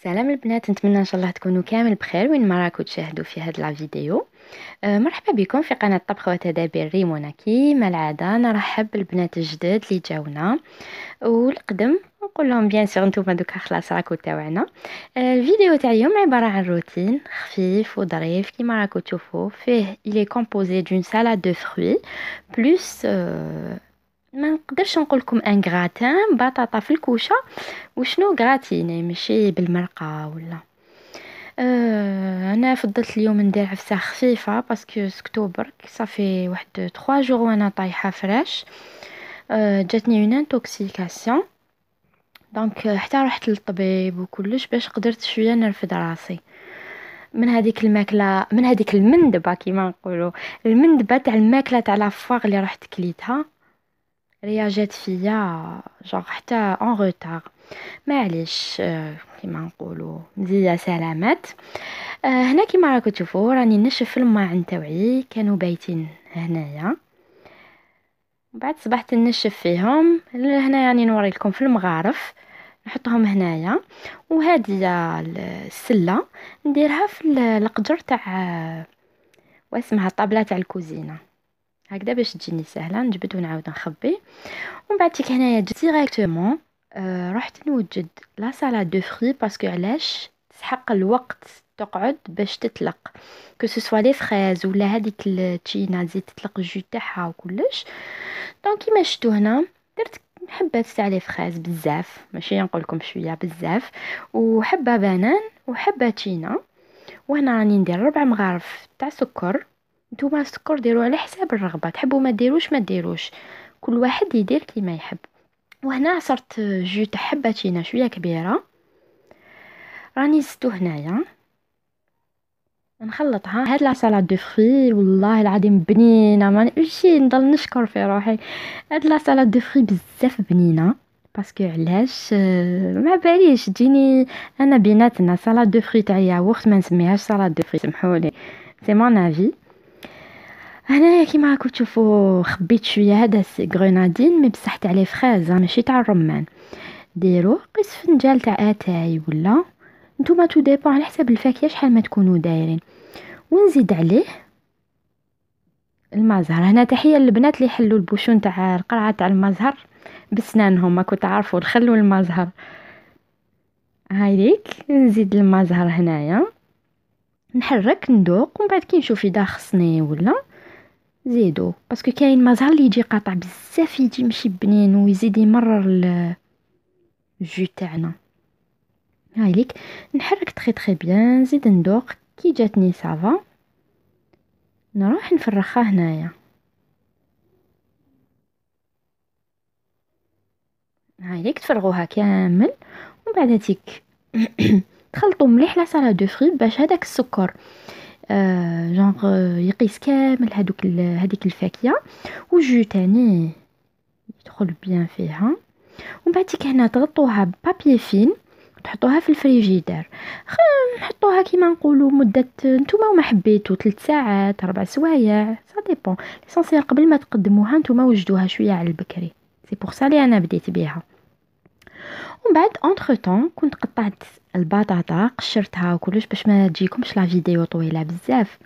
سلام البنات، نتمنى ان شاء الله تكونوا كامل بخير وين ما راكم تشاهدوا في هذا الفيديو. مرحبا بكم في قناه طبخ وتدابير ريمونا. كيما العاده نرحب بالبنات الجدد اللي جاونا والقدم، نقول لهم بيان سور نتوما دوكا خلاص راكم تاوعنا. الفيديو تاع اليوم عباره عن روتين خفيف وظريف كيما راكم تشوفوا فيه. il est composé d'une salade de fruits plus ما نقدرش نقول لكم ان غراتان بطاطا في الكوشه وشنو غراتيني ماشي بالمرقه ولا. انا فضلت اليوم ندير عفسه خفيفه باسكو سكتو برك صافي واحد 3 جور وانا طايحه فراش. جاتني اون انتوكسيكاسيون، دونك حتى رحت للطبيب وكلش باش قدرت شويه نرفد راسي من هذيك الماكله، من هذيك المندبه كيما نقولوا، المندبه تاع الماكله تاع لافواغ اللي رحت كليتها رياجات فيا جوغ حتى اون روتار. معليش، كيما نقولوا مزية سلامات. هنا كيما راكم تشوفوا راني نشف الماعن تاوعي كانوا بايتين هنايا، بعد صبحت نشف فيهم هنا، يعني نوري لكم في المغارف نحطهم هنايا. وهذه السله نديرها في القجر تاع واسمها الطابله تاع الكوزينه هكذا باش تجيني سهله نجبد ونعاود نخبي. ومن بعد تيك هنايا ديريكتومون رحت نوجد لا سالاد دو فري باسكو علاش تسحق الوقت تقعد باش تطلق، كو سوسوا لي فريز ولا هذيك التشينا زيت تطلق الجو تاعها وكلش. دونك كيما شفتوا هنا درت حبات تاع لي فريز بزاف، ماشي نقول لكم شويه بزاف، وحبه بنان وحبه تشينا. وهنا راني ندير 4 مغارف تاع سكر. نتوما السكر ديروا على حساب الرغبه، تحبوا ما ديروش ما ديروش، كل واحد يدير كيما يحب. وهنا عصرت جو تاع حبه تشينا شويه كبيره، راني زدتو هنايا نخلطها. هاد لا سالاد دو فري والله العظيم بنينه، ما نمشي نضل نشكر في روحي. هاد لا سالاد دو فري بزاف بنينه باسكو علاش ما باليش تجيني انا بيناتنا سالاد دو فري تاع ياغورت ما نسميهاش سالاد دو فري، سمحولي سي مون افي. هنايا كيما راكم تشوفوا خبيت شويه هذا غرينادين مي بصح تاع لي فريز ماشي تاع الرمان. ديروا قيس فنجال تاع اتاي ولا نتوما تو ديبون على حسب الفاكهه شحال ما تكونوا دايرين. ونزيد عليه المزهر. هنا تحيه للبنات اللي يحلوا البوشون تاع القرعه تاع المزهر بسنانهم، ما كنت تعرفوا الخل والمزهر. هاي ليك نزيد المزهر هنايا نحرك ندوق، ومن بعد كي نشوف اذا خصني ولا زيدو، باسكو كاين مزهر اللي يجي قاطع بزاف يجي مشي بنين ويزيد يمرر الجو تاعنا. هاي ليك نحرك تخي تخي بيان، نزيد ندوق كي جاتني صافا نروح نفرخها هنايا. هاي ليك تفرغوها كامل، ومن بعد هاتيك تخلطوا مليح لا سالاد دو فري باش هذاك السكر جونغ يقيس كامل هذيك الفاكهه وجو تاني يدخل بيان فيها. ومن بعد تيك هنا تغطوها ببابي فين وتحطوها في الفريجيدير. نحطوها كيما نقولوا مده نتوما وما حبيتوا 3 ساعات 4 سوايع سا ديبون. ليسونسيال قبل ما تقدموها نتوما وجدوها شويه على البكري، سي بور سا لي انا بديت بيها. ومن بعد اونتر طون كنت قطعت البطاطا قشرتها وكلش باش ما تجيكمش لا فيديو طويله بزاف.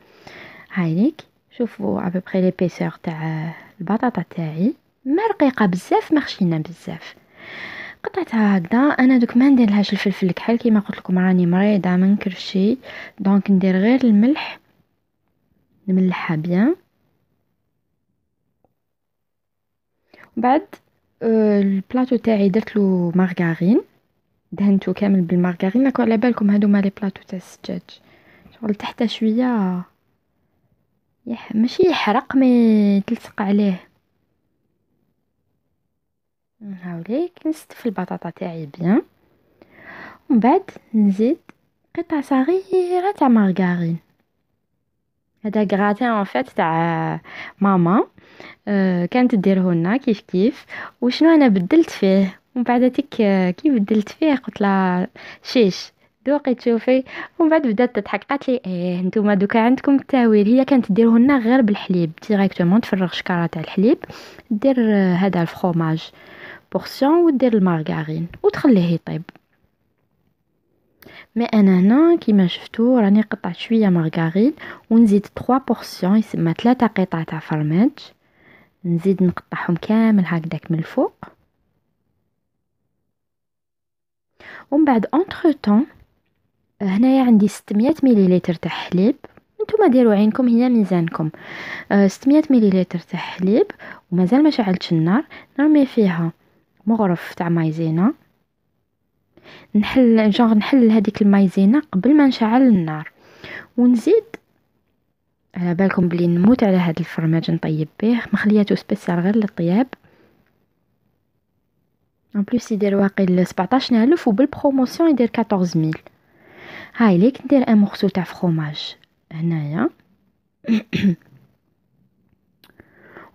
هاي ليك شوفوا ا بوبري ليبيسور تاع البطاطا تاعي، ما رقيقه بزاف ما خشينه بزاف. قطعتها هكذا. انا دوك ما نديرلهاش الفلفل الكحل كيما قلت لكم راني مريضه من كرشي، دونك ندير غير الملح نملحها بيان. بعد البلاطو تاعي درت له مارغارين، دهنته كامل بالمارغرين. راكم على بالكم هادو مالي بلاطو تاع السجاج شغل تحت شويه ماشي يحرق مي تلصق عليه. هاوليك نستف البطاطا تاعي بيان، ومن بعد نزيد قطع صغيره تاع مارغرين. هذا غراتان ان فيت تاع ماما كانت تديره لنا كيف كيف. وشنو انا بدلت فيه ومن بعد تيك كي بدلت فيه قلت لها شيش دوقي تشوفي. ومن بعد بدات تضحك قالت لي ايه نتوما دوكا عندكم التاويل. هي كانت ديره لنا غير بالحليب ديريكتومون، تفرغ شكاره تاع الحليب دير هذا الفرomاج بورسيون ودير المارغرين وتخليه يطيب. مي انا هنا كيما شفتو راني قطعت شويه مارغرين ونزيد 3 بورسيون يسمى 3 قطع تاع فرماج، نزيد نقطعهم كامل هكذاك من الفوق. ومن بعد اونتر طون هنايا عندي 600 مليلتر تاع حليب، نتوما ديروا عينكم هي ميزانكم. 600 مليلتر تاع حليب ومازال ما شعلتش النار، نرمي فيها مغرف تاع مايزينا، نحل هذيك المايزينا قبل ما نشعل النار، ونزيد على بالكم بلي نموت على هذا الفرماج نطيب به، مخلياتو سبيسيال غير للطياب. ان بليس يدير واقيل 17000 وبالبروموسيون يدير 14000. هاي ليك ندير ان مورسو تاع فروماج هنايا.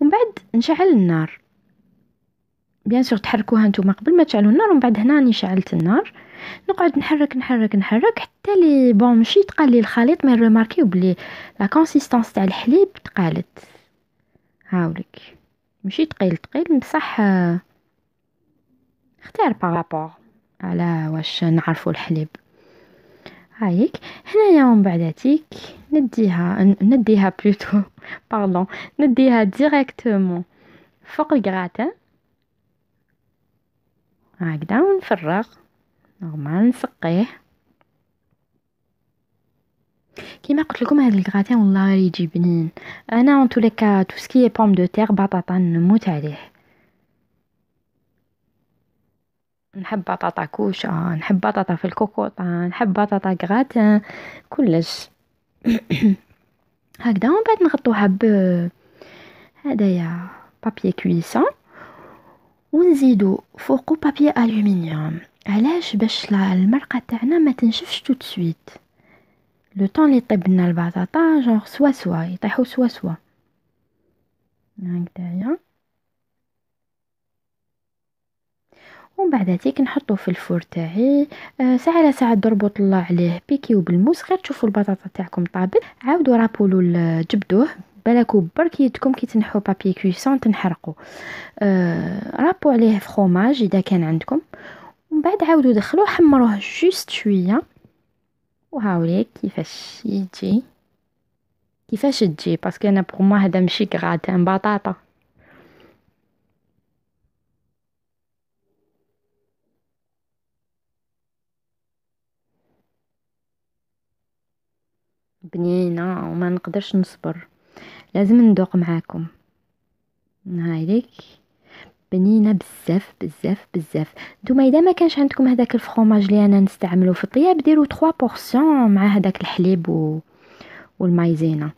ومن بعد نشعل النار، بيان سور تحركوها نتوما قبل ما تشعلوا النار، ومن بعد هنا راني شعلت النار، نقعد نحرك نحرك نحرك حتى لي بون ماشي تقال لي الخليط، ما ريماركيو بلي لا كونسيستانس تاع الحليب تقالت. هاوليك ماشي تقيل بصح اختار بارابور على واش نعرفوا الحليب. هايك هنايا ومن بعداتيك نديها بلوتو باردون، نديها ديريكتومون فوق الكراتان هكذا، ونفرغ نورمال نسقيه. كيما قلت لكم هذا الكراتان والله يجي بنين. انا ان تو لي كا تو سكي بوم دو تير بطاطا نموت عليه، نحب بطاطا كوشه، نحب بطاطا في الكوكوطه، نحب بطاطا كراتان كلش. هكذا ومن بعد نغطوها هدايا بابي كويسون، ونزيدو فوقو بابي الومنيوم. علاش؟ باش المرقه تاعنا ما تنشفش تو سويت، لو طون لي طيب لنا البطاطا جونغ سوا يطيحوا سوا هكذايا. ومن بعد هاتيك نحطو في الفور تاعي ساعه على ساعه، ضربوا طلع عليه بيكيو بالموس، غير تشوفوا البطاطا تاعكم طابت عاودوا رابولو جبدوه. بالكو برك يدكم كي تنحوا بابي كويسون تنحرقوا. رابوا عليه فروماج اذا كان عندكم، ومن بعد عاودوا دخلوه حمروه جوست شويه. وهاوليك كيفاش تجي باسكو انا بغ ما هذا ماشي كراتان بطاطا. بنينه وما نقدرش نصبر، لازم ندوق معاكم. هايليك بنينه بزاف بزاف بزاف. نتوما اذا ما كانش عندكم هذاك الفرomاج اللي انا نستعمله في الطياب، ديروا 3 بورسيون مع هذاك الحليب والمايزينا،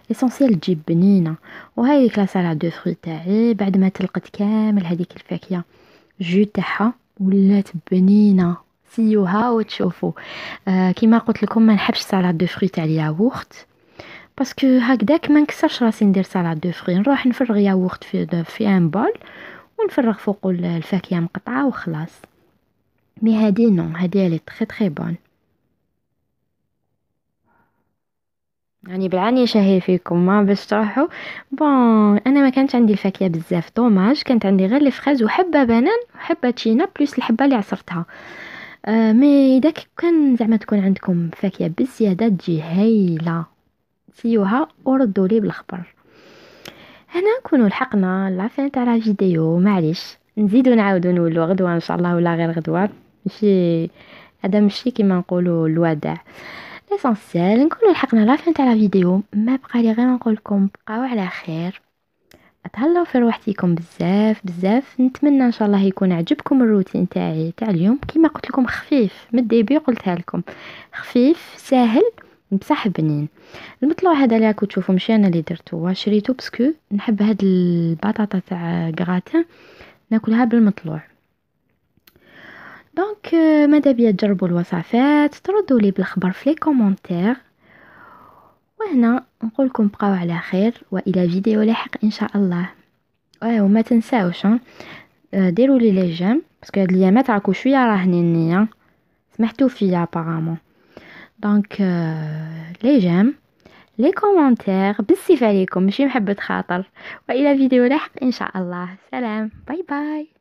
ليسونسيال تجيب بنينه. وهاي ديك لا سالاد دو فري تاعي بعد ما تلقت كامل هذيك الفاكهه جو تاعها ولات بنينه، سيوها وتشوفوا. كيما قلت لكم ما نحبش سالاد دو فري تاع الياغورت، باسكو هكذاك ما نكسرش راسي ندير سالاد دو فري، نروح نفرغ ياغورت في ان بول ونفرغ فوق الفاكهه مقطعه وخلاص. مي هادي نو، هادي لي تري تري بون. يعني بالعانية شهي فيكم ما باش تروحوا. بون انا ما كانت عندي الفاكهه بزاف، دوماج كانت عندي غير لي فريز وحبه بنان وحبه تشينا بلوس الحبه اللي عصرتها. مي اذا كان زعما تكون عندكم فاكهه بزياده تجي هايله، سيوها وردوا لي بالخبر. هنا نكونوا لحقنا لافين تاع لا فيديو، معليش نزيدو نعاودو نولو غدوه ان شاء الله ولا غير غدوه، ماشي هذا ماشي كيما نقولوا الوداع. ليسونسيال نكونوا لحقنا لافين تاع لا فيديو، ما بقى لي غير نقول لكم بقاو على خير، اتهلاو في روحتكم بزاف بزاف. نتمنى ان شاء الله يكون عجبكم الروتين تاعي تاع اليوم. كيما قلت لكم خفيف من الديبي، قلتها لكم خفيف ساهل بصح بنين. المطلوع هذا اللي راكم تشوفوا ماشي انا اللي درتو، شريته باسكو نحب هاد البطاطا تاع غراتان ناكلها بالمطلوع. دونك ماذا بيا تجربوا الوصفات، تردوا لي بالخبر في لي كومونتير. وهنا نقول لكم بقاو على خير والى فيديو لاحق ان شاء الله. وما تنساوش ديروا لي جيم باسكو هاد الايامات راكو شويه راهنين سمحتوا فيا ابارامون. دونك لي جيم لي كومونتير بالسيف عليكم، ماشي محبه خاطر. والى فيديو لاحق ان شاء الله. سلام باي باي.